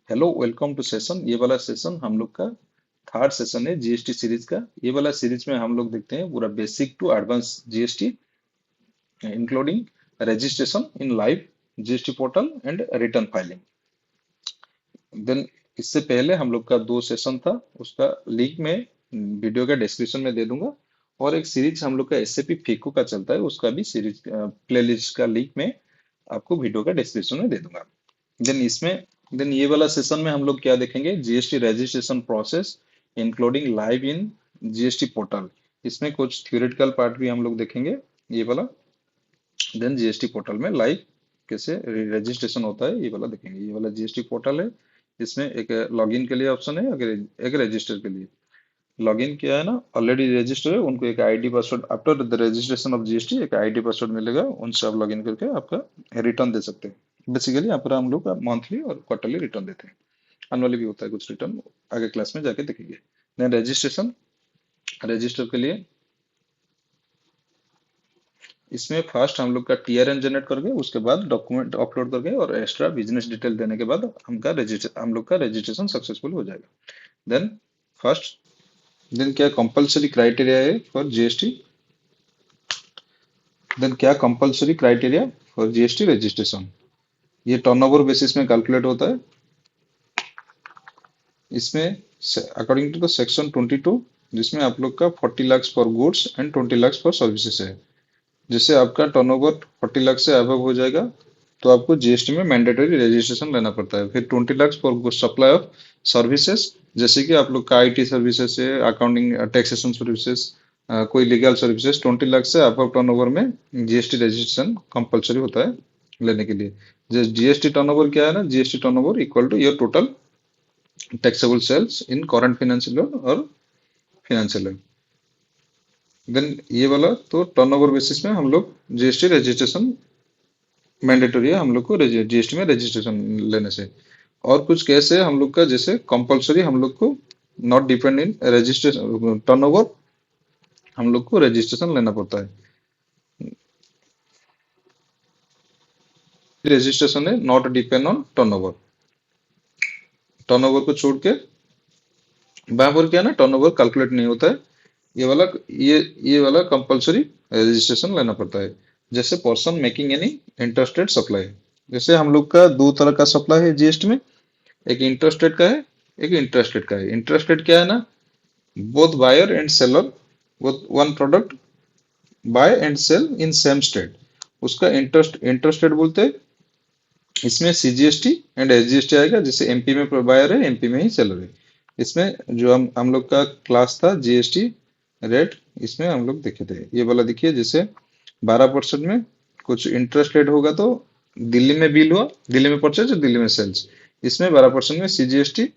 Hello, welcome to session. ये वाला session हम लोग का थर्ड सेशन है जीएसटी सीरीज का। ये वाला सीरीज में हम लोग देखते हैं पूरा basic to advance GST, including registration in live GST portal and return filing. Then इससे पहले हम लोग का दो सेशन था, उसका लिंक में वीडियो का डिस्क्रिप्शन में दे दूंगा। और एक सीरीज हम लोग का एसएपी फीको का चलता है, उसका भी सीरीज प्लेलिस्ट का लिंक में आपको वीडियो का डिस्क्रिप्शन में दे दूंगा। देन इसमें देन ये वाला सेशन में हम लोग क्या देखेंगे, GST registration process including live in GST portal. इसमें कुछ थ्योरेटिकल पार्ट भी हम लोग देखेंगे ये वाला। देन जीएसटी पोर्टल में लाइव कैसे रजिस्ट्रेशन होता है ये वाला देखेंगे। ये वाला जीएसटी पोर्टल है, इसमें एक लॉगिन के लिए ऑप्शन है, अगर एक रजिस्टर के लिए। लॉगिन किया है ना, ऑलरेडी रजिस्टर है, उनको एक ID password after the registration of GST एक आईडी पासवर्ड मिलेगा, उनसे आप लॉगिन करके आपका रिटर्न दे सकते हैं। बेसिकली यहाँ पर हम लोग का मंथली और क्वार्टरली रिटर्न देते हैं। एनुअली भी होता है कुछ रिटर्न, आगे क्लास में जाके देखेंगे। देन रजिस्ट्रेशन, रजिस्टर के लिए इसमें फर्स्ट हम लोग का टीआरएन जनरेट करके उसके बाद डॉक्यूमेंट अपलोड करके और एक्स्ट्रा बिजनेस डिटेल देने के बाद हम लोग का रजिस्ट्रेशन सक्सेसफुल हो जाएगा। देन फर्स्ट, देन क्या कंपलसरी क्राइटेरिया है फॉर जीएसटी, देन क्या compulsory criteria for GST registration. ये टर्नओवर बेसिस में कैलकुलेट होता है। इसमें अकॉर्डिंग टू द सेक्शन 22, जिसमें आप लोग का 40 lakh for goods and 20 lakh for services है। जैसे आपका टर्नओवर 40 लाख से अबव हो जाएगा तो आपको जीएसटी में मैंडेटरी रजिस्ट्रेशन लेना पड़ता है। फिर 20 lakh for supply of services, जैसे कि आप लोग का आईटी सर्विसेज है, अकाउंटिंग टैक्सेशन सर्विसेज, कोई लीगल सर्विसेज, 20 लाख से अबव टर्नओवर में जीएसटी रजिस्ट्रेशन कंपलसरी होता है लेने के लिए। जैसे जीएसटी टर्नओवर क्या है ना, GST turnover equal to your total taxable sales in current financial year और फाइनेंशियल ईयर। देन ये वाला तो टर्नओवर बेसिस में हम लोग जीएसटी रजिस्ट्रेशन मैंडेटरी है हम लोग को जीएसटी में रजिस्ट्रेशन लेने से। और कुछ केस है हम लोग का, जैसे कंपलसरी हम लोग को not depend in registration turnover, हम लोग को रजिस्ट्रेशन लेना पड़ता है। रजिस्ट्रेशन है not depend on turnover, turnover को छोड़ के वहां पर क्या ना टर्नओवर कैलकुलेट नहीं होता है। ये वाला ये वाला कंपलसरी रजिस्ट्रेशन लेना पड़ता है। जैसे person making any interested supply, जैसे हम लोग का दो तरह का सप्लाई है जीएसटी में, एक इंटरेस्टेड का है, एक इंटरेस्टेड का है। इंटरेस्टेड क्या है ना, both buyer and seller both one product buy and sell in same state, उसका इंटरेस्टेड बोलते हैं। इसमें सीजीएसटी एंड एसजीएसटी आएगा, जैसे एमपी में बायर है, एमपी में ही सेलर है। इसमें जो हम लोग का क्लास था जीएसटी रेट, इसमें हम लोग देखे थे ये वाला देखिए। जैसे 12% में कुछ इंटरेस्ट रेट होगा तो दिल्ली में बिल हुआ, दिल्ली में परचेज और दिल्ली में सेल्स, इसमें 12% में सीजीएसटी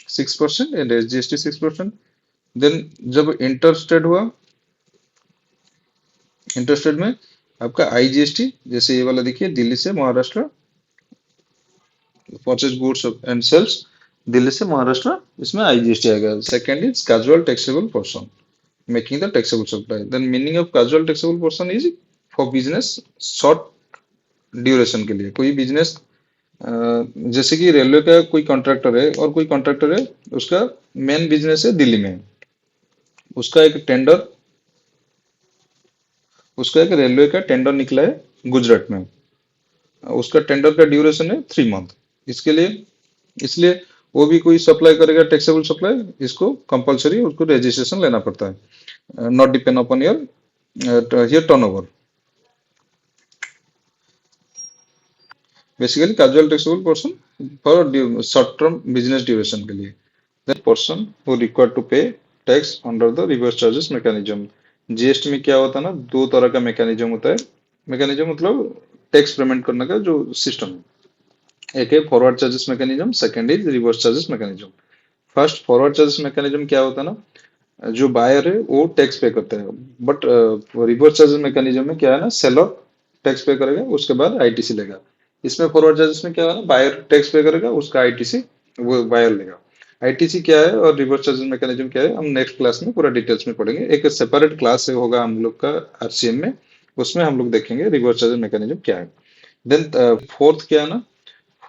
6% एंड एसजीएसटी 6%। देन जब इंटरेस्टेड हुआ, इंटरेस्टेड में आपका आईजीएसटी, जैसे ये वाला देखिए दिल्ली से Maharashtra purchase goods and sales, Delhi से महाराष्ट्र, इसमें आईजीएसटी आएगा। Second is casual taxable person making the taxable supply. Then meaning of casual taxable person is for business short duration के लिए, कोई बिजनेस जैसे कि रेलवे का कोई कॉन्ट्रैक्टर है और कोई कॉन्ट्रैक्टर है, उसका मेन बिजनेस है दिल्ली में, उसका एक टेंडर, उसका एक रेलवे का टेंडर निकला है गुजरात में, उसका टेंडर का ड्यूरेशन है 3 मंथ। इसके लिए इसलिए वो भी कोई सप्लाई करेगा टैक्सेबल सप्लाई, इसको कंपलसरी उसको रजिस्ट्रेशन लेना पड़ता है, not depend upon your turnover. Basically casual taxable person for short term business duration के लिए। That person who required to pay tax under the reverse charges mechanism. GST में क्या होता है ना, दो तरह का मैकेनिज्म होता है। मैकेनिज्म मतलब टैक्स पेमेंट करने का जो सिस्टम है, एक है forward charges mechanism, second is reverse charges mechanism. First forward charges mechanism क्या होता है ना, जो बायर है वो टैक्स पे करता है, बट रिवर्स चार्जेस मैकेनिज्म में क्या है ना, सेलर टैक्स पे करेगा, उसके बाद आईटीसी लेगा। इसमें फॉरवर्ड चार्जेस में क्या है ना, बायर टैक्स पे करेगा, उसका आईटीसी वो बायर लेगा। आईटीसी क्या है और रिवर्स चार्जेस मैकेनिज्म क्या है, हम नेक्स्ट क्लास में पूरा डिटेल्स में पढ़ेंगे। एक सेपरेट क्लास होगा हम लोग का आरसीएम में, उसमें हम लोग देखेंगे रिवर्स चार्जेस मैकेनिज्म क्या है। देन फोर्थ क्या है ना,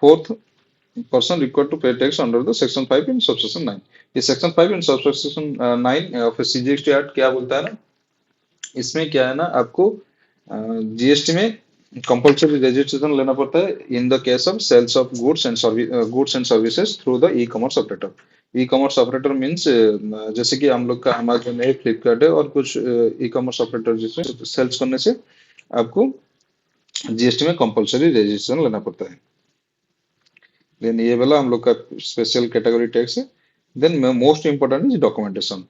fourth person required to pay tax under the section 5 in subsection 9। ये section 5 in subsection 9 of CGST act क्या बोलता है ना, इसमें क्या है ना, आपको जीएसटी में कंपल्सरी रजिस्ट्रेशन लेना पड़ता है in the case of sales of goods and services through the e commerce operator. E commerce operator means जैसे कि हम लोग का अमेजन है, फ्लिपकार्ट है, और कुछ ई कॉमर्स ऑपरेटर जिसमें सेल्स करने से आपको जीएसटी में कंपल्सरी रजिस्ट्रेशन लेना पड़ता है। देन ये वाला हम लोग का स्पेशल कैटेगरी टैक्स है। Then most important is documentation.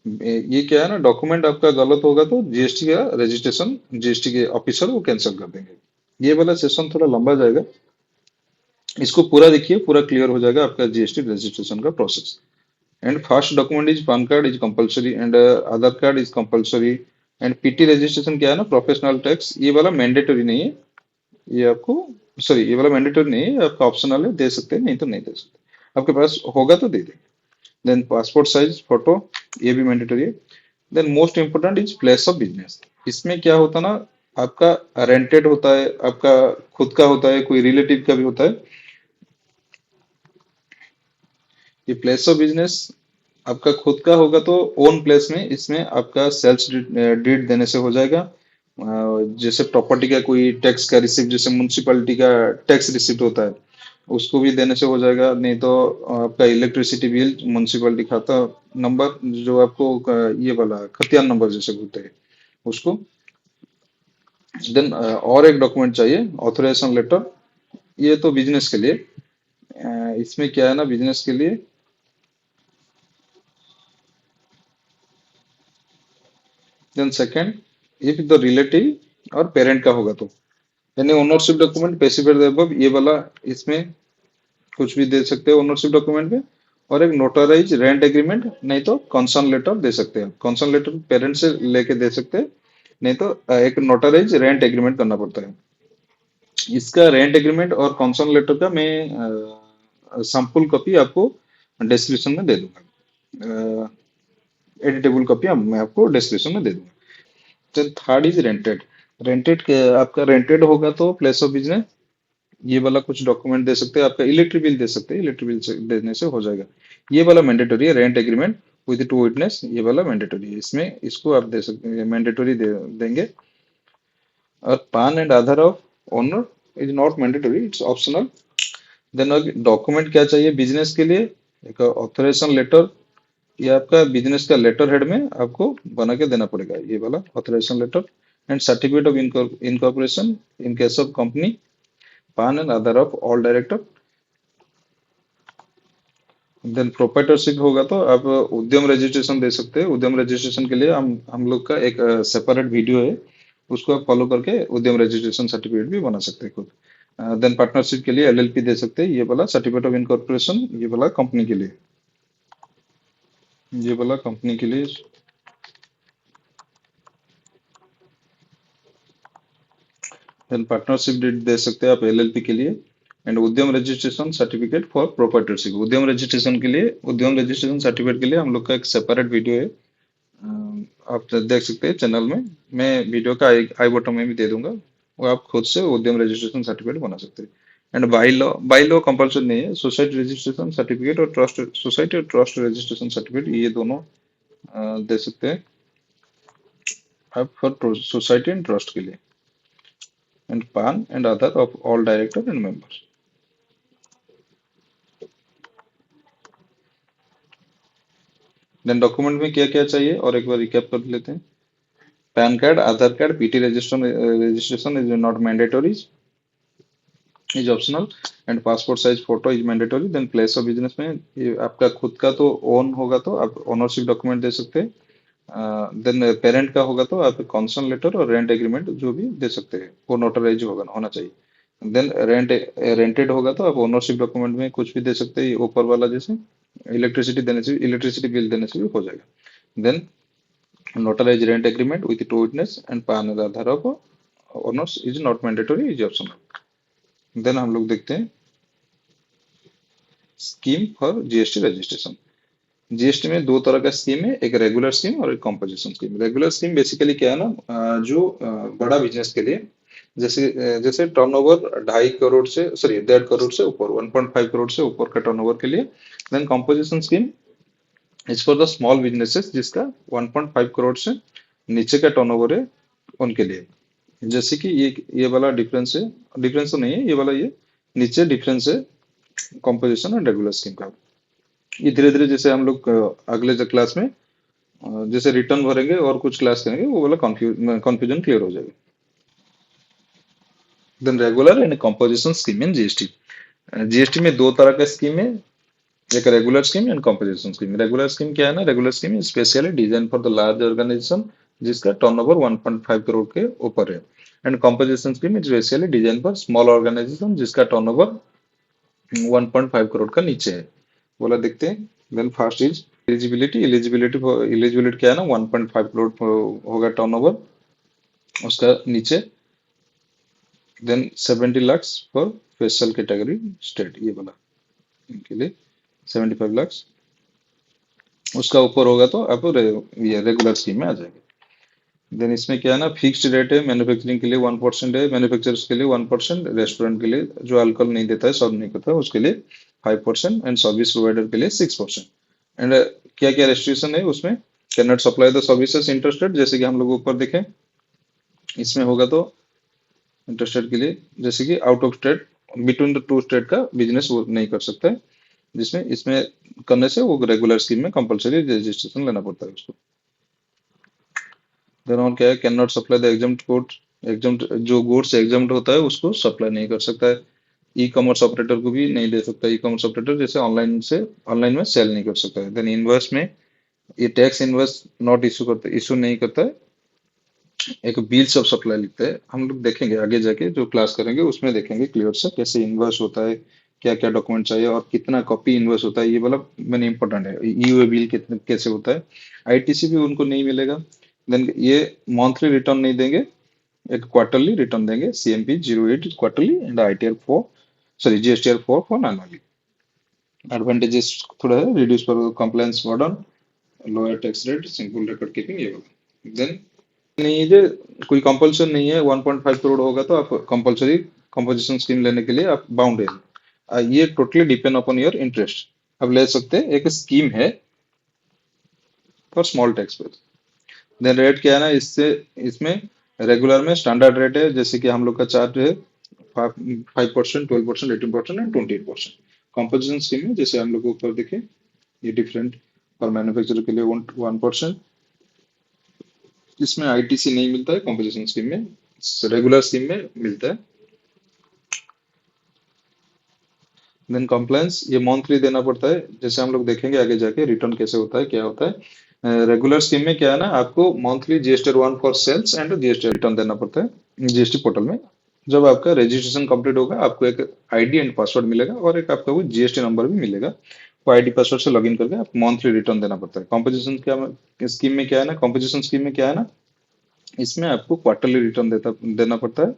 ये क्या है ना, डॉक्यूमेंट आपका गलत होगा तो जीएसटी का रजिस्ट्रेशन जीएसटी के ऑफिसर वो कैंसिल कर देंगे। ये वाला सेशन थोड़ा लंबा जाएगा, इसको पूरा देखिए, पूरा क्लियर हो जाएगा आपका जीएसटी रजिस्ट्रेशन का process. And first document is pan card is compulsory and Aadhaar card is compulsory. And PT registration क्या है ना, प्रोफेशनल टैक्स, ये वाला मैंडेटरी नहीं है, ये आपको, सॉरी, ये वाला मैंडेटरी नहीं है, आपका ऑप्शनल है, दे सकते हैं, नहीं तो नहीं दे सकते, आपके पास होगा तो दे देंगे। देन पासपोर्ट साइज फोटो, ये भी मैंडेटरी है। Then most important is place of business. इसमें क्या होता है ना, आपका रेंटेड होता है, आपका खुद का होता है, कोई रिलेटिव का भी होता है। ये प्लेस ऑफ बिजनेस आपका खुद का होगा तो ओन प्लेस में, इसमें आपका सेल्स डीड देने से हो जाएगा। जैसे प्रॉपर्टी का कोई टैक्स का रिसिप्ट, जैसे म्युनिसिपैलिटी का टैक्स रिसिप्ट होता है, उसको भी देने से हो जाएगा। नहीं तो आपका इलेक्ट्रिसिटी बिल, म्युनिसिपैलिटी खाता नंबर, जो आपको ये वाला खतियान नंबर जैसे बोलते हैं उसको। देन और एक डॉक्यूमेंट चाहिए, ऑथराइजेशन लेटर। ये तो बिजनेस के लिए, इसमें क्या है ना, बिजनेस के लिए। Then second, if the relative और पेरेंट का होगा तो, यानी ओनरशिप डॉक्यूमेंट, पेसिफाइड अबव, ये वाला, इसमें कुछ भी दे सकते हैं ओनरशिप डॉक्यूमेंट में। और एक नोटराइज रेंट एग्रीमेंट, नहीं तो कंसर्न लेटर दे सकते हैं। कंसर्न लेटर पेरेंट से लेके दे सकते हैं, नहीं तो एक नोटराइज रेंट एग्रीमेंट करना पड़ता है। इसका रेंट एग्रीमेंट और कंसर्न लेटर का मैं सैंपल कॉपी आपको डिस्क्रिप्शन में दे दूंगा, एडिटेबल कॉपी मैं आपको डिस्क्रिप्शन में दे दूंगा। तो थर्ड इज रेंटेड। रेंटेड आपका रेंटेड होगा तो प्लेस ऑफ बिजनेस, ये वाला कुछ डॉक्यूमेंट दे सकते हैं, आपका इलेक्ट्रिक बिल दे सकते हैं, इलेक्ट्रिक बिल से देने से हो जाएगा। ये वाला मैंडेटरी है, rent agreement with two witness, ये वाला मैंडेटरी है, इसमें इसको आप दे सकते हैं, मैंडेटरी देंगे। और PAN and Aadhaar of owner is not mandatory, it's optional. Then document क्या चाहिए बिजनेस के लिए, एक ऑथराइजेशन लेटर, ये आपका बिजनेस का लेटर हेड में आपको बना के देना पड़ेगा, ये वाला authorisation letter. And certificate of incorporation in case of company, PAN and Aadhaar of all director. Then proprietorship होगा तो आप उद्यम रजिस्ट्रेशन दे सकते हैं। उद्यम रजिस्ट्रेशन के लिए हम लोग का एक सेपरेट वीडियो है, उसको आप फॉलो करके उद्यम रजिस्ट्रेशन सर्टिफिकेट भी बना सकते हैं खुद। देन पार्टनरशिप के लिए एलएलपी दे सकते हैं, ये वाला सर्टिफिकेट ऑफ इनकॉर्पोरेशन, ये वाला कंपनी के लिए, ये वाला कंपनी के लिए। देन पार्टनरशिप डेट दे सकते हैं आप एलएलपी के लिए। एंड उद्यम रजिस्ट्रेशन सर्टिफिकेट फॉर प्रोप्राइटरशिप, उद्यम रजिस्ट्रेशन के लिए, उद्यम रजिस्ट्रेशन सर्टिफिकेट के लिए हम लोग का एक सेपरेट वीडियो है, आप देख सकते हैं चैनल में। मैं वीडियो का आई बटन में भी दे दूंगा, वो आप खुद से उद्यम रजिस्ट्रेशन सर्टिफिकेट बना सकते हैं। एंड बाई लॉ कंपल्सरी नहीं है, सोसाइटी रजिस्ट्रेशन सर्टिफिकेट और ट्रस्ट, सोसाइटी और ट्रस्ट रजिस्ट्रेशन सर्टिफिकेट, ये दोनों दे सकते हैं आप फॉर सोसाइटी एंड ट्रस्ट के लिए। And PAN and Aadhaar of all director and members. Then document में क्या क्या चाहिए और एक बार रिकैप कर लेते हैं। PAN card, Aadhaar card, PT registration is not mandatory, is optional. And passport size photo is mandatory. Then place of business में, ये आपका खुद का तो ओन होगा तो आप ओनरशिप डॉक्यूमेंट दे सकते हैं। देन पेरेंट का होगा तो आप कंसर्न लेटर और रेंट एग्रीमेंट जो भी दे सकते हैं, वो नोटराइज होगा, होना चाहिए। देन रेंटेड होगा तो आप ओनरशिप डॉक्यूमेंट में कुछ भी दे सकते हैं, ये ऊपर वाला जैसे इलेक्ट्रिसिटी देने से, इलेक्ट्रिसिटी बिल देने से भी हो जाएगा। Then notarise rent agreement with two witness and PAN and Aadhaar of owners is not mandatory, is optional. Then हम लोग देखते हैं scheme for GST registration. GST में दो तरह का स्कीम है, एक रेगुलर स्कीम और एक composition scheme. Regular scheme basically क्या है ना, जो बड़ा बिजनेस के लिए, जैसे जैसे टर्नओवर 2.5 करोड़ से, सॉरी 1.5 करोड़ से ऊपर, 1.5 करोड़ से ऊपर का टर्नओवर के लिए। Then composition scheme is for the small businesses जिसका 1.5 करोड़ से नीचे का टर्नओवर है उनके लिए। जैसे कि ये वाला डिफरेंस है, डिफरेंस तो नहीं है ये वाला, ये नीचे डिफरेंस है कंपोजिशन और रेगुलर स्कीम का। ये धीरे धीरे जैसे हम लोग अगले क्लास में जैसे रिटर्न भरेंगे और कुछ क्लास करेंगे वो वाला कंफ्यूजन क्लियर हो जाएगा। Then regular and composition scheme in GST. GST में दो तरह का स्कीम है, एक regular scheme and composition scheme. Regular scheme क्या है ना, regular scheme specially design for the large organisation जिसका टर्नओवर 1.5 करोड़ के ऊपर है। And composition scheme is specially design for small organisation जिसका टर्नओवर 1.5 करोड़ का नीचे है। बोला देखते हैं। Then first is eligibility. Eligibility क्या है ना, 1.5 करोड़ होगा टर्नओवर उसका नीचे। Then 70 lakh for special category state, ये वाला इनके लिए 75 लाख। उसका ऊपर होगा तो आप ये रेगुलर स्कीम में आ जाएंगे। देन इसमें क्या है ना, फिक्स्ड रेट है। मैन्युफैक्चरिंग के लिए 1% है, मैन्युफैक्चरर्स के लिए 1%, रेस्टोरेंट के लिए जो अल्कोहल नहीं देता है, सर्व नहीं करता है, उसके लिए 5%, एंड सर्विस प्रोवाइडर के लिए 6%। एंड क्या क्या रेस्ट्रिक्शन है उसमें, can not supply the services interested, जैसे कि हम लोग ऊपर देखें इसमें होगा तो इंटरेस्टेड के लिए, जैसे कि out of state, between the two state का बिजनेस वो नहीं कर सकता है, जिसमें इसमें करने से वो रेगुलर स्कीम में कंपलसरी रजिस्ट्रेशन लेना पड़ता है उसको। देन और क्या है, can not supply the examined goods. Examined जो गुड्स एग्जाम्ड होता है उसको सप्लाई नहीं कर सकता है। ई कॉमर्स ऑपरेटर को भी नहीं दे सकता। ई कॉमर्स ऑपरेटर जैसे ऑनलाइन में सेल नहीं कर सकता है। देन इनवॉइस में ये टैक्स इनवॉइस नॉट इशू नहीं करता है। एक बिल्स ऑफ सप्लाई लिखते हैं, हम लोग देखेंगे आगे जाके जो क्लास करेंगे उसमें देखेंगे क्लियर से कैसे इनवॉइस होता है, क्या क्या डॉक्यूमेंट चाहिए और कितना कॉपी इनवॉइस होता है, ये वाला मैंने इंपॉर्टेंट है। ईओए बिल कितने कैसे होता है, आईटीसी भी उनको नहीं मिलेगा। देन ये मंथली रिटर्न नहीं देंगे, एक क्वार्टरली रिटर्न देंगे। CMP 08 quarterly and ITR 4, sorry GSTR 4 for annually. Advantages थोड़ा है, reduce for compliance burden, lower tax rate, simple record keeping, ये वाला। देन नहीं है जो कोई कंपल्सन नहीं है, 1.5 करोड़ होगा तो आप कंपलसरी कंपोजिशन स्कीम लेने के लिए आप बाउंड है। ये totally depend upon your interest, अब ले सकते हैं। एक स्कीम है for small tax payer. Then rate क्या है ना, इससे इसमें रेगुलर में स्टैंडर्ड रेट है, जैसे कि हम लोग का चार्ट है 5%, 12%, 18% एंड 28%। कंपोजिशन स्कीम में जैसे हम लोग को ऊपर देखे ये डिफरेंट, फॉर मैन्युफैक्चरर के लिए 1%। इसमें आईटीसी नहीं मिलता है कंपोजिशन स्कीम में, रेगुलर स्कीम में मिलता है। देन कंप्लायंस ये मंथली देना पड़ता है, जैसे हम लोग देखेंगे आगे जाके रिटर्न कैसे होता है क्या होता है। रेगुलर स्कीम में क्या है ना, आपको monthly GST 1 for sales and GST return देना पड़ता है जीएसटी पोर्टल में। जब आपका रजिस्ट्रेशन कंप्लीट होगा आपको एक आईडी एंड पासवर्ड मिलेगा और एक आपका वो जीएसटी नंबर भी मिलेगा। वो आईडी पासवर्ड से लॉगिन करके आप मंथली रिटर्न देना पड़ता है। कंपोजिशन क्या स्कीम में क्या है ना, कंपोजिशन स्कीम में क्या है ना, इसमें आपको क्वार्टरली रिटर्न देना पड़ता है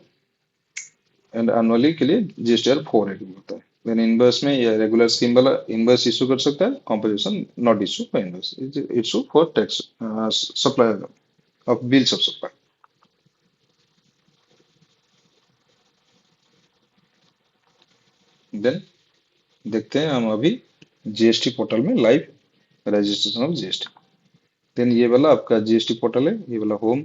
एंड एनुअली के लिए जीएसटीआर 4 एक होता है। देन इनवॉइस में ये रेगुलर स्कीम वाला इनवॉइस इशू कर सकता है, composition not issue for invoice, issue for tax supply of bills of supply. Then देखते हैं हम अभी जीएसटी पोर्टल में live registration of GST. Then ये वाला आपका जीएसटी पोर्टल है, ये वाला होम,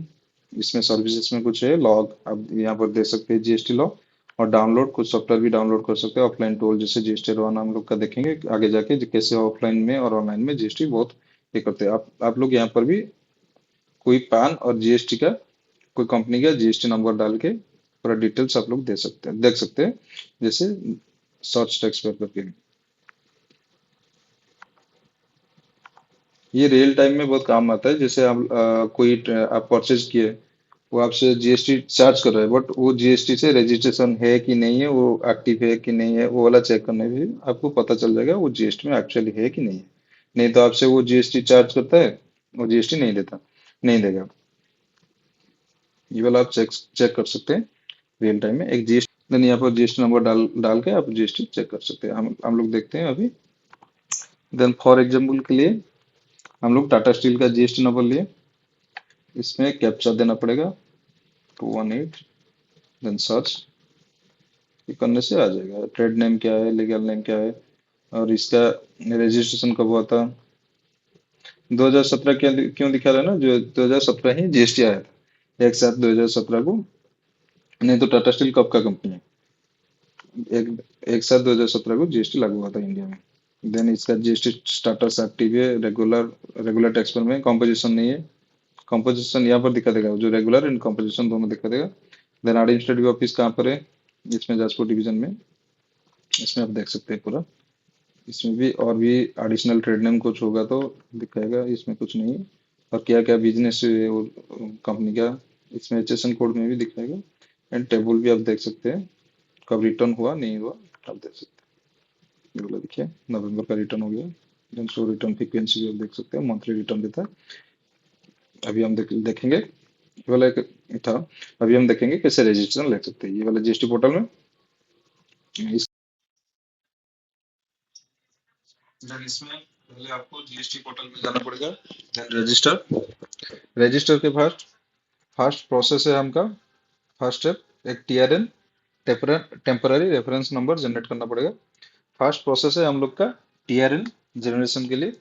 इसमें सर्विसेज में कुछ है लॉग, आप यहाँ पर दे सकते हैं जीएसटी लॉग, और डाउनलोड कुछ सॉफ्टवेयर भी डाउनलोड कर सकते हैं ऑफलाइन टूल, जैसे जीएसटी वन हम लोग का देखेंगे आगे जाके कैसे ऑफलाइन में और ऑनलाइन में जीएसटी बहुत ये करते हैं। आप लोग यहाँ पर भी कोई पैन और जीएसटी का कोई कंपनी का जीएसटी नंबर डाल के पूरा डिटेल्स आप लोग दे सकते हैं, देख सकते हैं, जैसे सर्च टैक्स पेयर करके। ये रियल टाइम में बहुत काम आता है, जैसे आप आप परचेज किए, वो आपसे जीएसटी चार्ज कर रहा है, बट वो जीएसटी से रजिस्ट्रेशन है कि नहीं है, वो एक्टिव है कि नहीं है, वो वाला चेक करने भी आपको पता चल जाएगा वो जीएसटी में एक्चुअली है कि नहीं है। नहीं तो आपसे वो जीएसटी चार्ज करता है, वो जीएसटी नहीं देता, नहीं देगा। ये वाला आप चेक चेक कर सकते हैं रियल टाइम में। एक जीएसटी देन यहाँ पर जीएसटी नंबर डाल डाल के आप जीएसटी चेक कर सकते हैं। हम लोग देखते हैं अभी। देन फॉर एग्जाम्पल के लिए हम लोग टाटा स्टील का जीएसटी नंबर लिए, इसमें कैप्चा देना पड़ेगा 218 देन सर्च करने से आ जाएगा। ट्रेड नेम क्या है, लीगल नेम क्या है, और इसका रजिस्ट्रेशन कब हुआ था। 2017 क्यों दिखा रहा है ना, जो 2017 ही जीएसटी आया था एक साथ 2017 को। नहीं तो टाटा स्टील कब का कंपनी है, एक एक साथ 2017 को जीएसटी लागू हुआ था इंडिया में। देन इसका जीएसटी स्टाटस एक्टिव है, रेगुलर रेगुलर टैक्स पर में कंपोजिशन नहीं है। कंपोजिशन यहाँ पर दिखा देगा, जो रेगुलर एंड कंपोजिशन दोनों दिखा देगा। देन एडमिनिस्ट्रेटिव ऑफिस कहाँ पर है, इसमें जाजपुर डिवीजन में। इसमें आप देख सकते हैं पूरा। इसमें भी और भी एडिशनल ट्रेड नेम कुछ होगा तो दिखाएगा, इसमें कुछ नहीं है। और क्या क्या बिजनेस है वो कंपनी का, इसमें एचएसएन कोड में भी दिखाएगा। एंड टेबल भी आप देख सकते हैं, कब रिटर्न हुआ नहीं हुआ आप देख सकते हैं। ये वाला देखिए, नवंबर का रिटर्न हो गया। देन शो रिटर्न फ्रीक्वेंसी भी आप देख सकते हैं, मंथली रिटर्न देता है। अभी हम देखेंगे, ये वाला एक था। अभी हम देखेंगे कैसे रजिस्ट्रेशन ले सकते हैं ये वाला जीएसटी पोर्टल में। इस देन इसमें पहले आपको जीएसटी पोर्टल में जाना पड़ेगा। देन रजिस्टर, रजिस्टर के बाद फर्स्ट प्रोसेस है हमका, फर्स्ट स्टेप एक TRN temporary reference number generate करना पड़ेगा। फर्स्ट प्रोसेस है हम लोग का टीआरएन जनरेशन के लिए।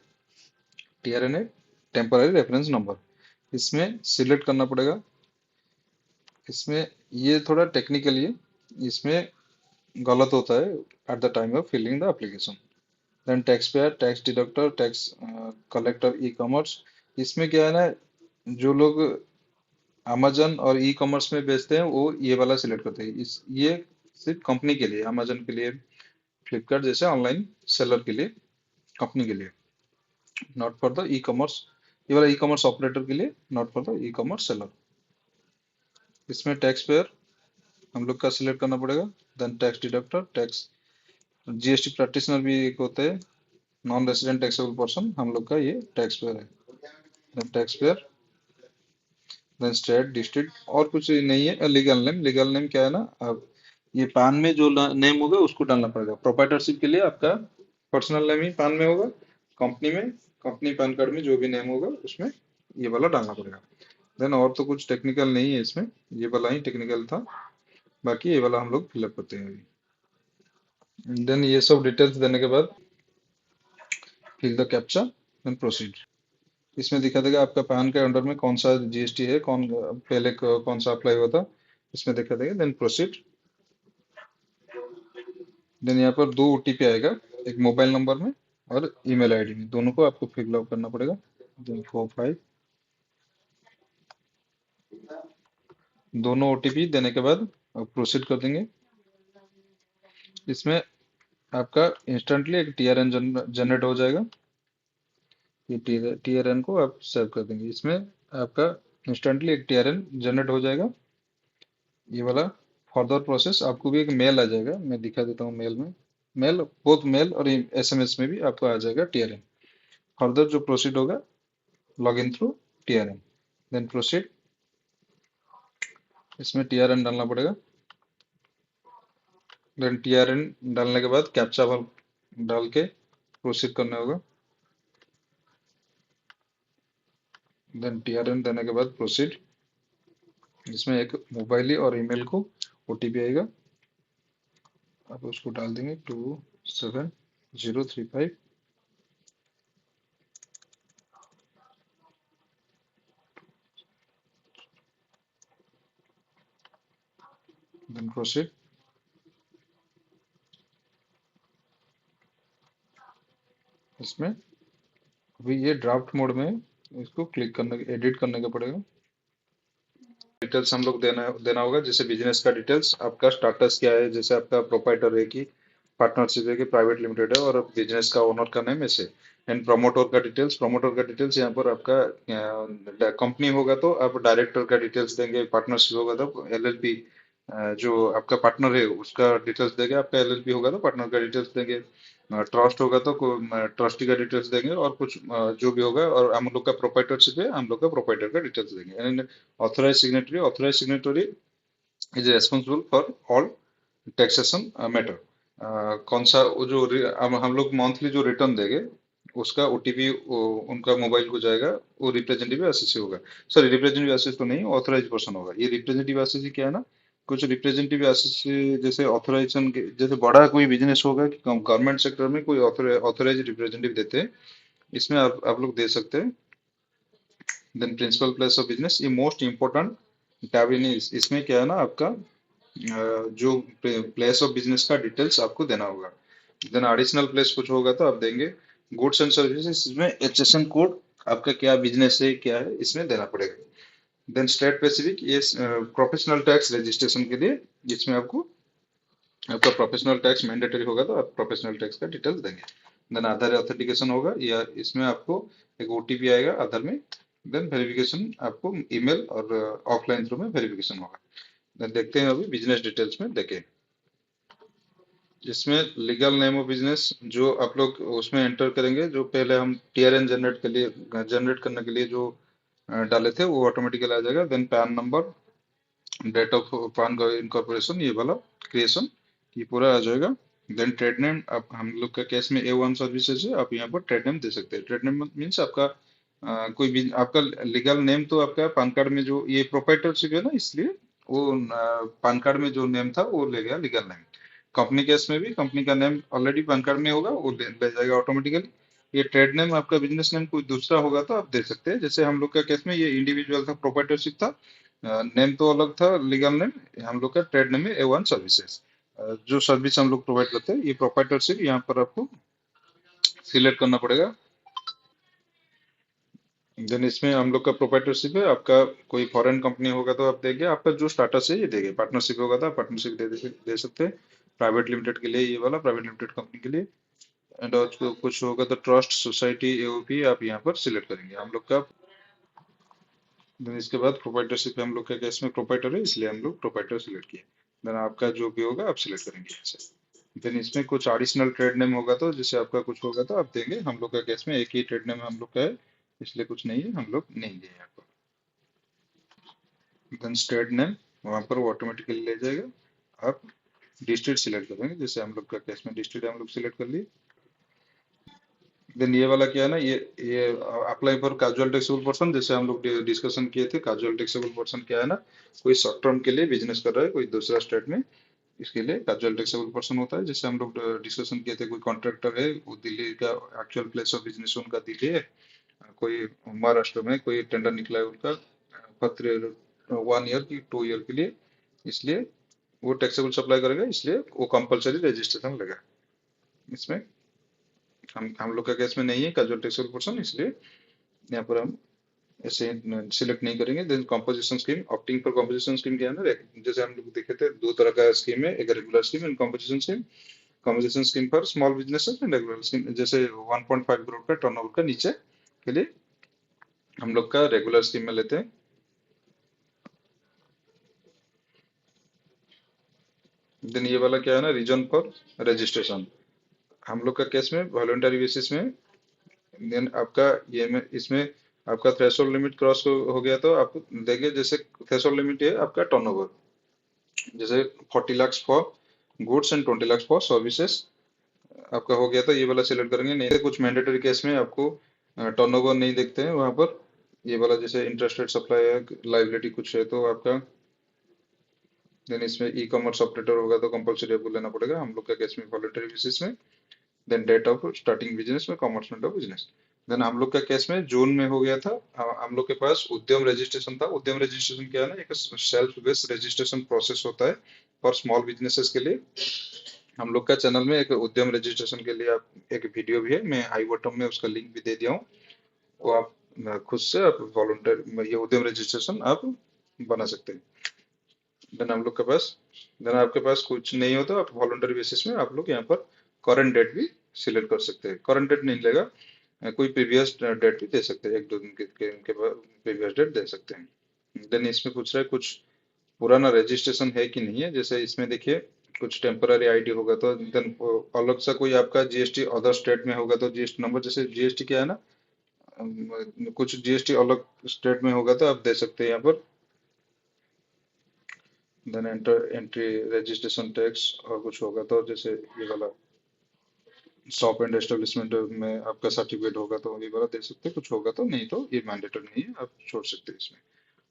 टीआरएन है टेम्पररी रेफरेंस नंबर, इसमें सिलेक्ट करना पड़ेगा। इसमें ये थोड़ा टेक्निकली है, इसमें गलत होता है at the time of filling the application. Then tax payer, tax deductor, tax collector, e commerce. इसमें क्या है ना, जो लोग अमेजन और ई कॉमर्स में बेचते हैं वो ये वाला सिलेक्ट करते हैं। इस ये सिर्फ कंपनी के लिए, अमेजन के लिए, फ्लिपकार्ट जैसे ऑनलाइन सेलर के लिए, कंपनी के लिए, not for the e commerce. ये वाला ई कॉमर्स ऑपरेटर के लिए, not for the e commerce seller. इसमें टैक्स पेयर हम लोग का सिलेक्ट करना पड़ेगा। Then tax deductor, tax GST practitioner भी एक होते हैं, नॉन रेसिडेंट टैक्सेबल पर्सन, हम लोग का ये टैक्स पेयर है। Then tax payer, then state, district, और कुछ नहीं है। लीगल नेम, लीगल नेम क्या है ना, अब ये पान में जो नेम होगा उसको डालना पड़ेगा। प्रोप्राइटरशिप के लिए आपका पर्सनल नेम ही पान में होगा। कंपनी में, कंपनी पैन कार्ड में जो भी नेम होगा उसमें ये वाला डालना पड़ेगा। देन और तो कुछ टेक्निकल नहीं है इसमें, ये वाला ही टेक्निकल था। बाकी ये वाला हम लोग फिलअप करते हैं अभी। देन ये सब डिटेल्स देने के बाद fill the captcha, then proceed. इसमें दिखा देगा आपका पैन के अंडर में कौन सा जीएसटी है, कौन पहले कौन सा अप्लाई हुआ था, इसमें दिखा देगा। Then proceed. देन यहाँ पर दो ओटीपी आएगा, एक मोबाइल नंबर में और ईमेल आईडी में, दोनों को आपको फिल अप करना पड़ेगा। देन 45, दोनों ओटीपी देने के बाद प्रोसीड कर देंगे। इसमें आपका इंस्टेंटली एक टीआरएन जनरेट हो जाएगा। ये टीआरएन को आप सेव कर देंगे। इसमें आपका इंस्टेंटली एक टीआरएन जनरेट हो जाएगा। ये वाला फर्दर प्रोसेस आपको भी एक मेल आ जाएगा, मैं दिखा देता हूँ मेल में। मेल, बोथ मेल और एसएमएस में भी आपको आ जाएगा टीआरएन। फर्दर जो प्रोसीड होगा, log in through TRN, then proceed. इसमें टीआरएन डालना पड़ेगा। देन टीआरएन डालने के बाद कैप्चा डाल के प्रोसीड करना होगा। देन टीआरएन देने के बाद प्रोसीड। इसमें एक मोबाइल और ईमेल को ओटीपी आएगा, आप उसको डाल देंगे 27035। Then proceed. इसमें अभी ये ड्राफ्ट मोड में है, इसको क्लिक करने, एडिट करने का पड़ेगा। डिटेल्स हम लोग देना होगा, जैसे बिजनेस का डिटेल्स, आपका स्टाटस क्या है, जैसे आपका प्रोप्राइटर है कि पार्टनरशिप है कि प्राइवेट लिमिटेड है, और बिजनेस का ओनर का नेम ऐसे। एंड प्रमोटर का डिटेल्स, प्रमोटर का डिटेल्स यहाँ पर आपका कंपनी होगा तो आप डायरेक्टर का डिटेल्स देंगे, पार्टनरशिप होगा तो एलएलपी, जो आपका पार्टनर है उसका डिटेल्स देंगे, आपका एलएलपी होगा तो पार्टनर का डिटेल्स देंगे, ट्रस्ट होगा तो ट्रस्टी का डिटेल्स देंगे, और कुछ जो भी होगा। और हम लोग का प्रोप्राइटरशिप है, हम लोग का प्रोप्राइटर का डिटेल्स देंगे। And authorise signatory, authorise signatory is responsible for all taxation matter. कौन सा वो जो हम लोग मंथली जो रिटर्न देंगे उसका ओटीपी उनका मोबाइल को जाएगा, वो रिप्रेजेंटेटिव एसएससी होगा। सॉरी, रिप्रेजेंटेटिव एसएससी तो नहीं, ऑथराइज पर्सन होगा। ये रिप्रेजेंटेटिव एसएससी क्या है ना, कुछ रिप्रेजेंटेटिव जैसे ऑथराइजेशन के, जैसे बड़ा कोई बिजनेस होगा कि गवर्नमेंट सेक्टर में कोई ऑथराइज रिप्रेजेंटेटिव देते हैं, इसमें आप लोग दे सकते हैं। Then principal place of business, ये मोस्ट इम्पोर्टेंट टैब इन, इसमें क्या है ना, आपका जो प्लेस ऑफ बिजनेस का डिटेल्स आपको देना होगा। देन एडिशनल प्लेस कुछ होगा तो आप देंगे। गुड्स एंड सर्विसेज, इसमें एचएसएन कोड, आपका क्या बिजनेस है क्या है इसमें देना पड़ेगा। देन स्टेट स्पेसिफिक, ये प्रोफेशनल टैक्स रजिस्ट्रेशन के लिए, जिसमें आपको आपका प्रोफेशनल टैक्स मैंडेटरी होगा तो आप प्रोफेशनल टैक्स का डिटेल्स देंगे। देन आधार ऑथेंटिकेशन होगा, या इसमें आपको एक ओटीपी आएगा आधार में। देन वेरिफिकेशन आपको ईमेल और ऑफलाइन थ्रू में वेरिफिकेशन होगा। देन देखते हैं अभी बिजनेस डिटेल्स में देखें। इसमें लीगल नेम ऑफ बिजनेस जो आप लोग उसमें एंटर करेंगे, जो पहले हम टीआरएन जनरेट करने के लिए जो डाले थे वो ऑटोमेटिकली आ जाएगा। Then PAN number, date of PAN का इनकॉर्पोरेशन, ये वाला क्रिएशन, ये पूरा आ जाएगा। देन ट्रेड नेम, आप हम लोग का केस में A1 सर्विसेज है, आप यहाँ पर ट्रेड नेम दे सकते हैं। ट्रेड नेम मीन्स आपका कोई भी आपका लीगल नेम, तो आपका पान कार्ड में जो ये प्रोप्राइटरशिप है ना, इसलिए वो पान कार्ड में जो नेम था वो ले गया लीगल नेम। कंपनी केस में भी कंपनी का नेम ऑलरेडी पैन कार्ड में होगा, वो ले जाएगा ऑटोमेटिकली। ये ट्रेड नेम, आपका बिजनेस नेम कोई दूसरा होगा तो आप दे सकते हैं। जैसे हम लोग का केस में ये इंडिविजुअल था, प्रोप्राइटरशिप था, नेम तो अलग था लीगल नेम। हम लोग का ट्रेड नेम है A1 सर्विसेज। जो सर्विस हम लोग प्रोवाइड करते हैं, ये प्रोप्राइटरशिप यहाँ पर आपको सिलेक्ट करना पड़ेगा। देन इसमें हम लोग का प्रोप्राइटरशिप है, आपका कोई फॉरेन कंपनी होगा तो आप देंगे, आपका जो स्टाटस है ये देंगे। पार्टनरशिप होगा तो आप पार्टनरशिप दे सकते हैं। प्राइवेट लिमिटेड के लिए ये वाला प्राइवेट लिमिटेड कंपनी के लिए। एंड कुछ होगा तो ट्रस्ट, सोसाइटी, एओपी आप यहाँ पर सिलेक्ट करेंगे हम लोग का। देन इसके बाद प्रोप्राइटरशिप, हम लोग का केस में प्रोप्राइटर है इसलिए हम लोग प्रोप्राइटर सिलेक्ट किए। देन आपका जो भी होगा आप सिलेक्ट करेंगे यहाँ से। देन इसमें कुछ एडिशनल ट्रेड नेम होगा तो जैसे आपका कुछ होगा तो आप देंगे। हम लोग का केस में एक ही ट्रेड नेम हम लोग का है, इसलिए कुछ नहीं है, हम लोग नहीं दिए यहाँ पर। देन स्टेट नेम, वहाँ पर वो ऑटोमेटिकली ले जाएगा। आप डिस्ट्रिक्ट सिलेक्ट करेंगे, जैसे हम लोग का केस में डिस्ट्रिक्ट हम लोग सिलेक्ट कर लिए। देन ये वाला क्या है ना, ये apply for casual taxable person, जैसे हम लोग डिस्कशन किए थे। कैजुअल टैक्सेबल पर्सन क्या है ना, कोई शॉर्ट टर्म के लिए बिजनेस कर रहा है कोई दूसरा स्टेट में, इसके लिए कैजुअल टैक्सेबल पर्सन होता है। जैसे हम लोग डिस्कशन किए थे, कोई कॉन्ट्रैक्टर है, वो दिल्ली का एक्चुअल प्लेस ऑफ बिजनेस उनका दिल्ली है, कोई महाराष्ट्र में कोई टेंडर निकला है उनका फॉर 1 ईयर की 2 ईयर के लिए, इसलिए वो टैक्सेबल सप्लाई करेगा, इसलिए वो कंपलसरी रजिस्ट्रेशन लगा। इसमें हम लोग का केस में नहीं है कैजुअल टैक्सेबल पर्सन, इसलिए यहाँ पर हम ऐसे सिलेक्ट नहीं करेंगे। Then composition scheme, opting for composition scheme क्या है ना, जैसे हम लोग देखे थे दो तरह का स्कीम है, एक regular scheme and composition scheme. Composition scheme for small businesses and regular scheme, जैसे 1.5 करोड़ का टर्नओवर का नीचे के लिए हम लोग का रेगुलर स्कीम में लेते हैं। देन ये वाला क्या है ना, रीजन फॉर रजिस्ट्रेशन, हम लोग का केस में वॉलंटरी बेसिस में। देन आपका ये में इसमें आपका थ्रेशोल्ड लिमिट क्रॉस हो गया तो आप देखिए, जैसे थ्रेशोल्ड लिमिट है आपका टर्नओवर, जैसे 40 lakh for goods and 20 lakh for services आपका हो गया, तो ये वाला सिलेक्ट करेंगे। नहीं तो कुछ मैंडेटरी केस में आपको टर्नओवर नहीं देखते हैं वहां पर, ये वाला जैसे इंटरेस्टेड सप्लाई है, लाइबिलिटी कुछ है तो आपका। देन इसमें ई कॉमर्स ऑपरेटर होगा तो कंपलसरी आपको लेना पड़ेगा, हम लोग का केस में वॉलंटरी बेसिस में। Then date of starting business में कॉमर्समेंट ऑफ बिजनेस। देन हम लोग का केस में जून में हो गया था। हम लोग के पास उद्यम रजिस्ट्रेशन था। उद्यम रजिस्ट्रेशन क्या है ना, एक सेल्फ बेस्ड रजिस्ट्रेशन प्रोसेस होता है फॉर स्मॉल बिजनेसेस के लिए। हम लोग का चैनल में एक उद्यम रजिस्ट्रेशन के लिए आप एक वीडियो भी है, मैं आई बटन में उसका लिंक भी दे दिया हूँ, वो आप खुद से आप वॉलंटियर ये उद्यम रजिस्ट्रेशन आप बना सकते हैं। देन हम लोग के पास, देन आपके पास कुछ नहीं हो तो आप वॉलंटरी बेसिस में आप लोग यहाँ पर करंट डेट भी सिलेक्ट कर सकते हैं। करंट डेट नहीं लेगा, कोई प्रीवियस डेट भी दे सकते हैं, 1-2 दिन के बाद प्रीवियस डेट दे सकते हैं। देन इसमें पूछ रहा है कुछ पुराना रजिस्ट्रेशन है कि नहीं है, जैसे इसमें देखिए कुछ टेम्पररी आईडी होगा तो देन अलग से कोई आपका जीएसटी अदर स्टेट में होगा तो जीएसटी नंबर, जैसे जीएसटी क्या है ना, कुछ जीएसटी अलग स्टेट में होगा तो आप दे सकते हैं यहाँ पर। Then enter entry registration tax और कुछ होगा तो जैसे ये वाला शॉप एंड एस्टेब्लिशमेंट में आपका सर्टिफिकेट होगा तो ये वाला दे सकते हैं, कुछ होगा तो, नहीं तो ये मैंडेटरी नहीं है, आप छोड़ सकते हैं इसमें।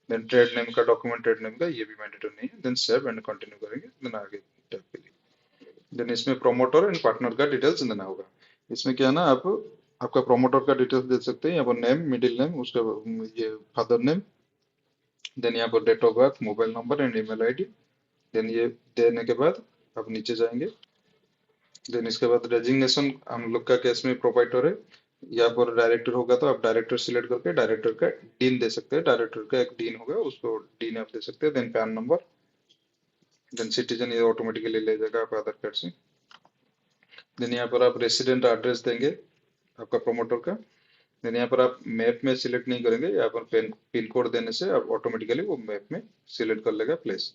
देन ट्रेड नेम का, डॉक्यूमेंट ट्रेड नेम का, ये भी मैंडेटरी नहीं है। देन सेव एंड कंटिन्यू करेंगे, देन आगे टैब के लिए। देन इसमें प्रोमोटर एंड पार्टनर का डिटेल्स देना होगा। इसमें क्या है ना, आप आपका प्रोमोटर का डिटेल्स दे सकते हैं, यहाँ पर नेम, मिडिल नेम, उसका ये फादर नेम, देन यहाँ पर date of birth, mobile number and email ID. Then ये देने के बाद आप नीचे जाएंगे। देन इसके बाद रेजिग्नेशन, हम लोग का केस में प्रोपाइटर है, यहाँ पर डायरेक्टर होगा तो आप डायरेक्टर सिलेक्ट करके डायरेक्टर का डीन दे सकते हैं। डायरेक्टर का एक डीन होगा, उसको डीन आप दे सकते हैं। Then PAN number, then citizen, ये ऑटोमेटिकली ले जाएगा आप आधार कार्ड से। देन यहाँ पर आप रेसिडेंट एड्रेस देंगे आपका प्रोमोटर का। देन यहाँ पर आप मैप में सिलेक्ट नहीं करेंगे, यहाँ पर पिन कोड देने से आप ऑटोमेटिकली वो मैप में सिलेक्ट कर लेगा प्लेस।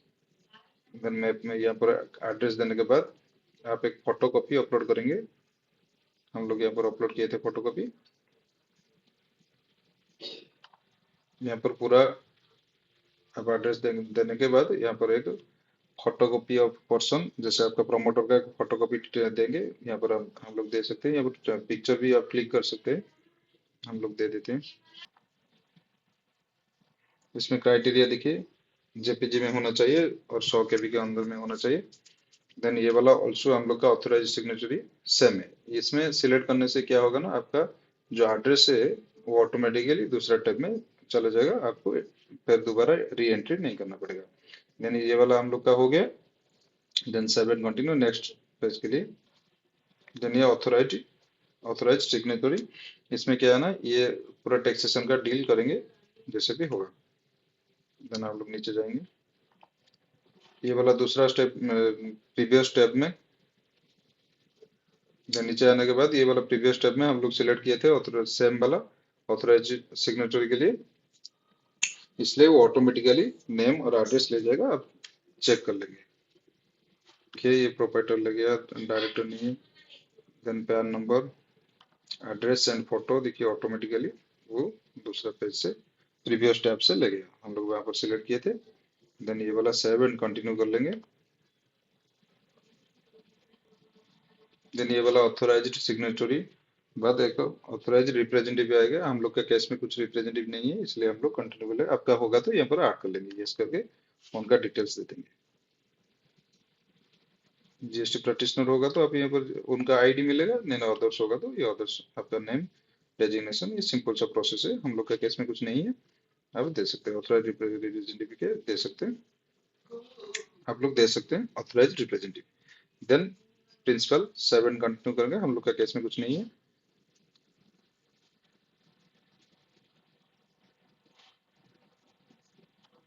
देन मैप में यहाँ पर एड्रेस देने के बाद आप एक फोटो कॉपी अपलोड करेंगे। हम लोग यहाँ पर अपलोड किए थे फोटो कॉपी। यहाँ पर पूरा आप एड्रेस देने के बाद यहाँ पर एक फोटो कॉपी ऑफ पर्सन, जैसे आपका प्रमोटर का फोटो कॉपी देंगे। यहाँ पर हम लोग दे सकते हैं, यहाँ पर पिक्चर भी आप क्लिक कर सकते हैं, हम लोग दे देते हैं। इसमें क्राइटेरिया देखिए, जेपीजी में होना चाहिए और 100 केबी के अंदर में होना चाहिए। देन ये वाला ऑल्सो हम लोग का ऑथोराइज सिग्नेचरी सेम है। इसमें सिलेक्ट करने से क्या होगा ना, आपका जो एड्रेस है वो ऑटोमेटिकली दूसरा टैब में चला जाएगा, आपको फिर दोबारा री एंट्री नहीं करना पड़ेगा। देन ये वाला हम लोग का हो गया। Then save and continue next page के लिए। देन ये ऑथोराइज ऑथोराइज सिग्नेटरी, इसमें क्या है ना, ये पूरा टैक्सेशन का डील करेंगे जैसे भी होगा। देन आप लोग नीचे जाएंगे, ये वाला दूसरा स्टेप प्रीवियस स्टेप में। देन नीचे आने के बाद ये वाला प्रीवियस स्टेप में हम लोग सिलेक्ट किए थे सेम वाला ऑथोराइज सिग्नेचरी के लिए, इसलिए वो ऑटोमेटिकली नेम और एड्रेस ले जाएगा, आप चेक कर लेंगे। देखिए ये प्रोपाइटर ले गया, डायरेक्टर नहीं है। Then PAN number, address and photo, देखिए ऑटोमेटिकली वो दूसरा पेज से प्रीवियस टैब से ले गया, हम लोग वहां पर सिलेक्ट किए थे। देन ये वाला सेव एंड कंटिन्यू कर लेंगे। देन ये वाला ऑथोराइज्ड सिग्नेटरी, बाद एक ऑथोराइज रिप्रेजेंटेटिव आएगा। हम लोग का केस में कुछ रिप्रेजेंटेटिव नहीं है, इसलिए हम लोग कंटिन्यू कर लेंगे। आपका होगा तो यहाँ पर ऐड कर लेंगे, यस करके उनका डिटेल्स दे देंगे। जीएसटी प्रैक्टिशनर होगा तो आप यहाँ पर उनका आईडी मिलेगा, नहीं अदर्स होगा तो ये अदर्स, आपका नेम, डेजिग्नेशन, ये सिंपल सा प्रोसेस है। हम लोग का केस में कुछ नहीं है, आप दे सकते हैं ऑथराइज रिप्रेजेंटेटिव के दे सकते हैं, आप लोग दे सकते हैं authorise representative. Then principal, save and continue करेंगे, हम लोग का केस में कुछ नहीं है।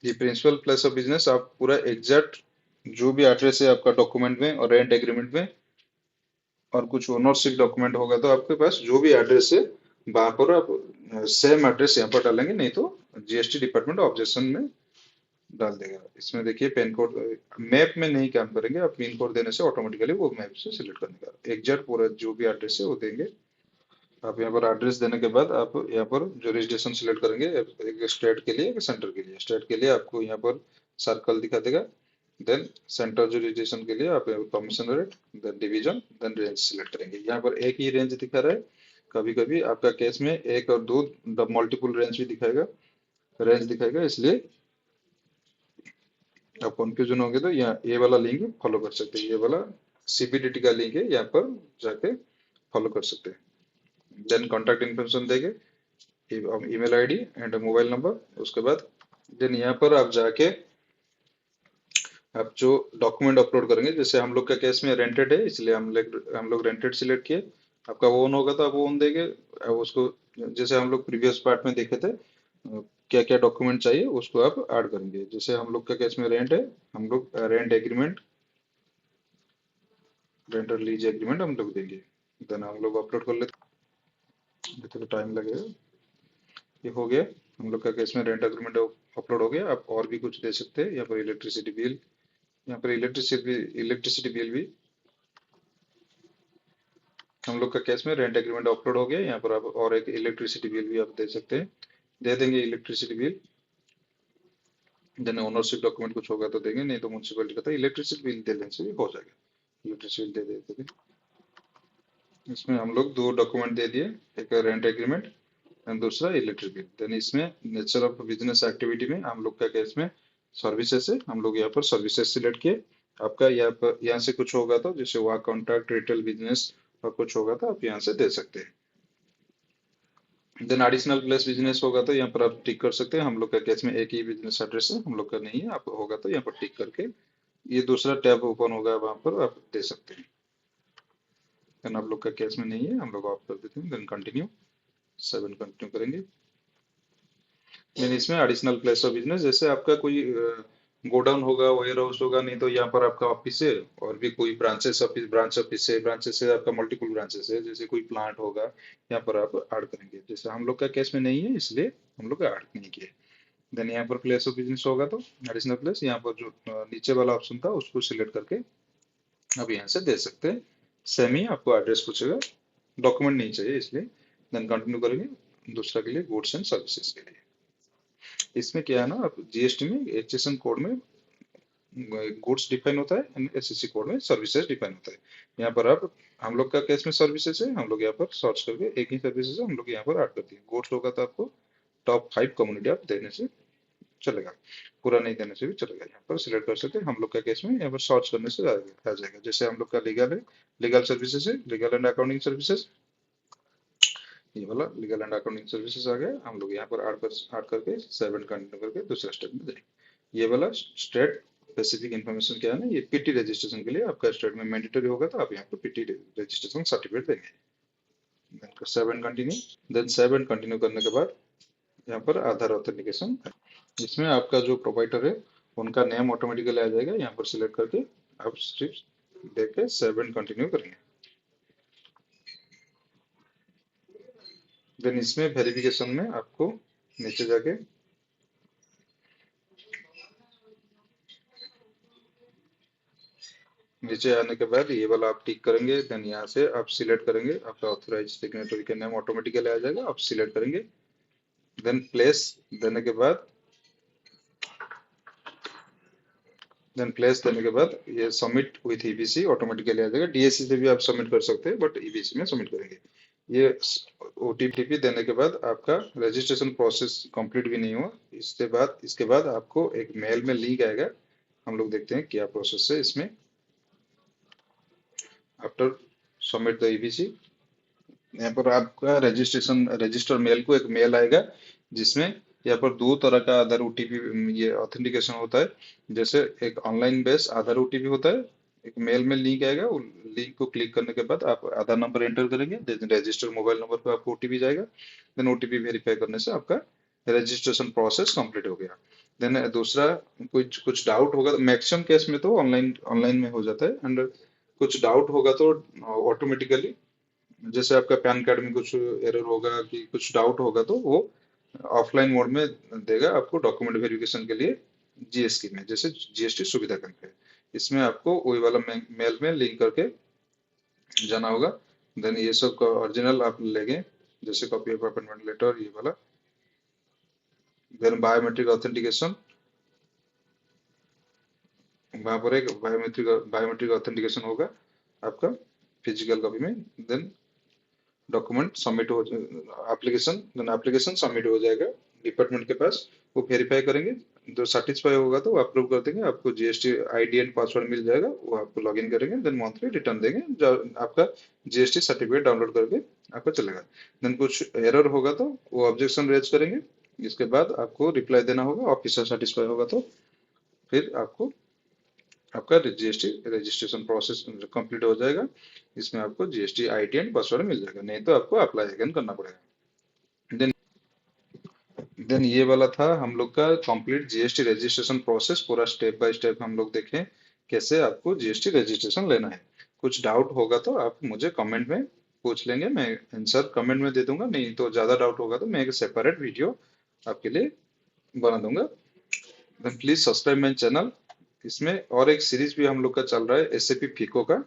ये प्रिंसिपल प्लेस ऑफ बिजनेस, आप पूरा एग्जैक्ट जो भी एड्रेस है आपका डॉक्यूमेंट में और रेंट एग्रीमेंट में और कुछ ओनरशिप डॉक्यूमेंट होगा तो आपके पास जो भी एड्रेस है वहां पर आप सेम एड्रेस यहाँ पर डालेंगे, नहीं तो जीएसटी डिपार्टमेंट ऑब्जेक्शन में डाल देगा। इसमें देखिए पिन कोड, मैप में नहीं काम करेंगे, आप पिन कोड देने से ऑटोमेटिकली वो मैप से सिलेक्ट करने का एग्जैक्ट पूरा जो भी एड्रेस है वो देंगे। आप यहाँ पर एड्रेस देने के बाद आप यहाँ पर जो रजिस्ट्रेशन सिलेक्ट करेंगे, एक स्टेट के लिए, एक सेंटर के लिए। स्टेट के लिए आपको यहाँ पर सर्कल दिखा देगा। देन सेंटर जो रजिस्ट्रेशन के लिए आप commissionerate, then division, then range select करेंगे। यहाँ पर एक ही रेंज दिखा रहा है, कभी कभी आपका केस में एक और दो मल्टीपल रेंज भी दिखाएगा, रेंज दिखाएगा, इसलिए आप कंफ्यूजन होंगे तो यहाँ ये वाला लिंक फॉलो कर सकते हैं। ये वाला सीबीडीटी का लिंक है, यहाँ पर जाके फॉलो कर सकते हैं। देन कॉन्टैक्ट इन्फॉर्मेशन देंगे, email ID and mobile number. उसके बाद देन यहाँ पर आप जाके आप जो डॉक्यूमेंट अपलोड करेंगे, जैसे हम लोग का केस में रेंटेड है, इसलिए हम लोग रेंटेड सिलेक्ट किए। आपका ओन होगा तो आप ओन देंगे। अब उसको जैसे हम लोग प्रीवियस पार्ट में देखे थे क्या क्या डॉक्यूमेंट चाहिए उसको आप ऐड करेंगे। जैसे हम लोग का केस में रेंट है, हम लोग rent agreement, rental lease agreement हम लोग देंगे। देन हम लोग अपलोड कर लेते हैं, तो टाइम लगेगा। ये हो गया, हम लोग का केस में रेंट एग्रीमेंट अपलोड हो गया। आप और भी कुछ दे सकते हैं, यहाँ पर इलेक्ट्रिसिटी बिल, यहाँ पर इलेक्ट्रिसिटी बिल भी हम लोग का केस में रेंट एग्रीमेंट अपलोड हो गया। यहाँ पर आप और एक इलेक्ट्रिसिटी बिल भी आप दे सकते हैं, दे देंगे electricity bill. Then ownership document कुछ होगा तो देंगे, नहीं तो म्यूनसिपलिटी का था, इलेक्ट्रिसिटी बिल दे देने से भी हो जाएगा। इलेक्ट्रिसिटी बिल दे देते थे। इसमें हम लोग दो डॉक्यूमेंट दे दिए, एक रेंट एग्रीमेंट एंड दूसरा इलेक्ट्रिक बिल। देन इसमें नेचर ऑफ बिजनेस एक्टिविटी में हम लोग का केस में सर्विसेज है, हम लोग यहाँ पर सर्विसेज सिलेक्ट किए। आपका यहाँ पर यहाँ से कुछ होगा तो जैसे वर्क कॉन्ट्रैक्ट, रिटेल बिजनेस और कुछ होगा तो आप यहाँ से दे सकते हैं। देन एडिशनल प्लेस बिजनेस होगा तो यहाँ पर आप टिक कर सकते हैं। हम लोग का केस में एक ही बिजनेस एड्रेस है, हम लोग का नहीं है। आप होगा तो यहाँ पर टिक करके ये दूसरा टैब ओपन होगा, वहां पर आप दे सकते हैं। देन आप लोग का केस में नहीं है, हम लोग ऑफ कर देते हैं। देन कंटिन्यू 7 कंटिन्यू करेंगे। देन इसमें एडिशनल प्लेस ऑफ बिजनेस, जैसे आपका कोई गोडाउन होगा, वेयर हाउस होगा, नहीं तो यहाँ पर आपका ऑफिस है और भी कोई ब्रांचेस ऑफिस, ब्रांचेस से आपका मल्टीपल ब्रांचेस है, जैसे कोई प्लांट होगा यहाँ पर आप ऐड करेंगे। जैसे हम लोग का केस में नहीं है इसलिए हम लोग ऐड नहीं किए। देन यहाँ पर प्लेस ऑफ बिजनेस होगा तो एडिशनल प्लेस, यहाँ पर जो नीचे वाला ऑप्शन था उसको सिलेक्ट करके अब यहाँ से दे सकते हैं। सेम ही आपको एड्रेस पूछेगा, डॉक्यूमेंट नहीं चाहिए इसलिए। देन कंटिन्यू करेंगे दूसरा के लिए, गुड्स एंड सर्विसेज के लिए। इसमें क्या है ना, आप जीएसटी में एचएसएन कोड में गुड्स डिफाइन होता है एंड एसएससी कोड में सर्विसेज डिफाइन होता है। यहाँ पर आप, हम लोग का केस में सर्विसेज है, हम लोग यहाँ पर सर्च करके एक ही सर्विसेज है, हम लोग यहाँ पर ऐड कर दिए। गुड्स होगा तो आपको टॉप 5 कम्युनिटी आप देने से चलेगा, पूरा नहीं देने से भी चलेगा। यहाँ पर सिलेक्ट कर सकते हैं। हम लोग का केस में यहाँ पर सर्च करने से आ जाएगा। जैसे हम लोग का लीगल है, लीगल सर्विसेज है, लीगल एंड अकाउंटिंग सर्विसेज, ये वाला लीगल एंड अकाउंटिंग सर्विसेज आ गया। हम लोग यहाँ पर ऐड करके 7 कंटिन्यू करके दूसरा स्टेप में जाएंगे। ये वाला स्टेट स्पेसिफिक इन्फॉर्मेशन क्या है ना, ये पीटी रजिस्ट्रेशन के लिए आपका स्टेट में मैंडेटरी होगा तो आप यहाँ पर पीटी रजिस्ट्रेशन सर्टिफिकेट देंगे। 7 कंटिन्यू। देन 7 कंटिन्यू करने के बाद यहाँ पर आधार ऑथेंटिकेशन, इसमें आपका जो प्रोवाइडर है उनका नेम ऑटोमेटिकली आ जाएगा। यहाँ पर सिलेक्ट करके आप सिर्फ देख के 7 कंटिन्यू करेंगे। देन इसमें वेरिफिकेशन में आपको नीचे जाके नीचे आने के बाद ये वाला आप टिक करेंगे। देन यहाँ से आप सिलेक्ट करेंगे, आपका ऑथोराइज सिग्नेटरी का नाम ऑटोमेटिकली आ जाएगा, आप सिलेक्ट करेंगे। देन प्लेस देने के बाद ये सबमिट विथ ईबीसी ऑटोमेटिकली आ जाएगा। डीएससी से भी आप सबमिट कर सकते हैं बट ईबीसी में सबमिट करेंगे। ये ओटीपी देने के बाद आपका रजिस्ट्रेशन प्रोसेस कंप्लीट भी नहीं हुआ। इसके बाद आपको एक मेल में लिंक आएगा, हम लोग देखते हैं क्या प्रोसेस है इसमें। आफ्टर सबमिट द ईबीसी, यहाँ पर आपका रजिस्टर मेल को एक मेल आएगा जिसमें यहाँ पर 2 तरह का आधार ओटीपी ये ऑथेंटिकेशन होता है। जैसे एक ऑनलाइन बेस आधार ओटीपी होता है, एक मेल में लिंक आएगा, वो लिंक को क्लिक करने के बाद आप आधार नंबर एंटर करेंगे, देन रजिस्टर मोबाइल नंबर पर आपको ओटीपी जाएगा। देन ओटीपी वेरीफाई करने से आपका रजिस्ट्रेशन प्रोसेस कंप्लीट हो गया। देन दूसरा, कुछ डाउट होगा, मैक्सिमम केस में तो ऑनलाइन में हो जाता है, एंड कुछ डाउट होगा तो ऑटोमेटिकली, जैसे आपका पैन कार्ड में कुछ एरर होगा कि कुछ डाउट होगा तो वो ऑफलाइन मोड में देगा आपको डॉक्यूमेंट वेरिफिकेशन के लिए जीएसटी में, जैसे जीएसटी सुविधा केंद्र है। इसमें आपको वही वाला मेल में लिंक करके जाना होगा। देन ये सब का ओरिजिनल आप लेंगे, जैसे कॉपी ऑफ अपॉइंटमेंट लेटर ये वाला। देन बायोमेट्रिक ऑथेंटिकेशन, वहां पर एक बायोमेट्रिक ऑथेंटिकेशन होगा आपका फिजिकल कॉपी में। देन डॉक्यूमेंट सबमिट हो, एप्लीकेशन सबमिट हो जाएगा डिपार्टमेंट के पास, वो वेरीफाई करेंगे। जो सेटिस्फाई होगा तो वो अप्रूव कर देंगे, आपको जीएसटी आईडी एंड पासवर्ड मिल जाएगा, वो आपको लॉगिन करेंगे। देन मंथली रिटर्न देंगे, जो आपका जीएसटी सर्टिफिकेट डाउनलोड करके आपको चलेगा। देन कुछ एरर होगा तो वो ऑब्जेक्शन रेज करेंगे, इसके बाद आपको रिप्लाई देना होगा। ऑफिसर सेटिस्फाई होगा तो फिर आपको आपका जीएसटी रजिस्ट्रेशन प्रोसेस कंप्लीट हो जाएगा। इसमें आपको जीएसटी आईडी एंड पासवर्ड मिल जाएगा, नहीं तो आपको अप्लाई अगेन करना पड़ेगा। देन ये वाला था हम लोग का कंप्लीट जीएसटी रजिस्ट्रेशन प्रोसेस, पूरा स्टेप बाय स्टेप हम लोग देखें कैसे आपको जीएसटी रजिस्ट्रेशन लेना है। कुछ डाउट होगा तो आप मुझे कमेंट में पूछ लेंगे, मैं आंसर कमेंट में दे दूंगा। नहीं तो ज्यादा डाउट होगा तो मैं एक सेपरेट वीडियो आपके लिए बना दूंगा। Then please subscribe my channel. इसमें और एक सीरीज भी हम लोग का चल रहा है एसएपी फीको का,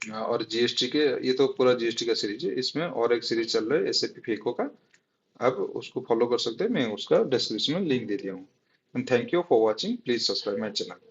और जीएसटी के, ये तो पूरा जीएसटी का सीरीज है, इसमें और एक सीरीज चल रहा है एसएपी फीको का, आप उसको फॉलो कर सकते हैं। मैं उसका डिस्क्रिप्शन में लिंक दे दिया हूँ। And thank you for watching, please subscribe my channel.